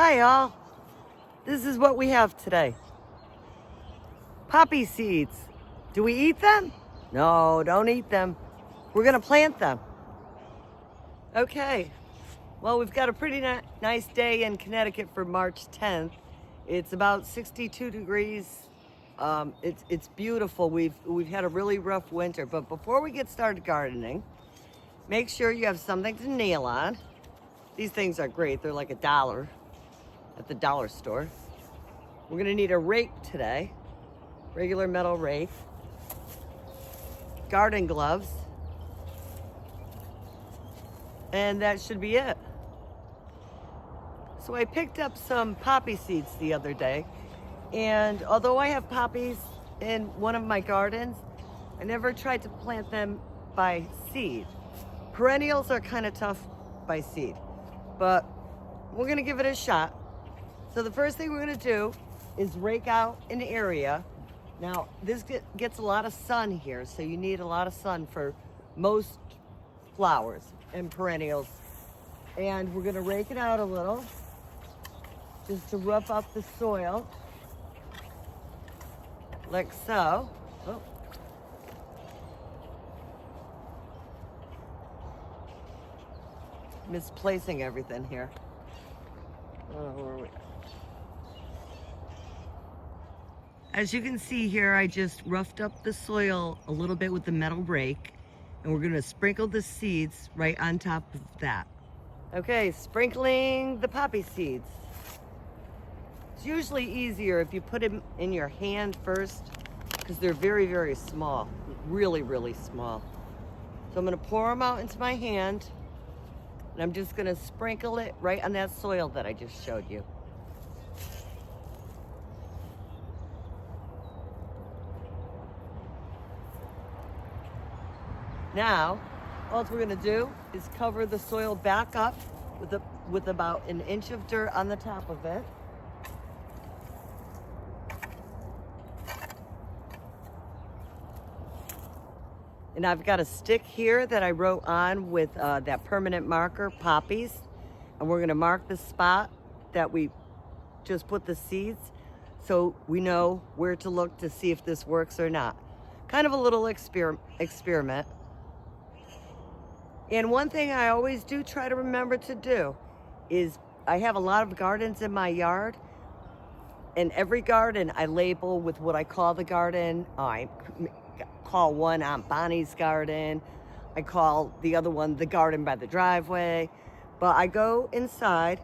Hi y'all, this is what we have today. Poppy seeds. Do we eat them? No, don't eat them. We're gonna plant them. Okay, well we've got a pretty nice day in Connecticut for March 10th. It's about 62 degrees. It's beautiful. We've had a really rough winter, but before we get started gardening, make sure you have something to nail on. These things are great. They're like $1 at the dollar store. We're gonna need a rake today, regular metal rake, garden gloves, and that should be it. So I picked up some poppy seeds the other day, and although I have poppies in one of my gardens, I never tried to plant them by seed. Perennials are kind of tough by seed, but we're gonna give it a shot. So the first thing we're gonna do is rake out an area. Now, this gets a lot of sun here, so you need a lot of sun for most flowers and perennials. And we're gonna rake it out a little, just to rough up the soil, like so. Oh. Misplacing everything here. Where are we? As you can see here, I just roughed up the soil a little bit with the metal rake, and we're gonna sprinkle the seeds right on top of that. Okay, sprinkling the poppy seeds. It's usually easier if you put them in your hand first, because they're very, very small, really, really small. So I'm gonna pour them out into my hand, and I'm just gonna sprinkle it right on that soil that I just showed you. Now, all we're gonna do is cover the soil back up with about an inch of dirt on the top of it. And I've got a stick here that I wrote on with that permanent marker, poppies. And we're gonna mark the spot that we just put the seeds, so we know where to look to see if this works or not. Kind of a little experiment. And one thing I always do try to remember to do is, I have a lot of gardens in my yard, and every garden I label with what I call the garden. I call one Aunt Bonnie's garden. I call the other one the garden by the driveway. But I go inside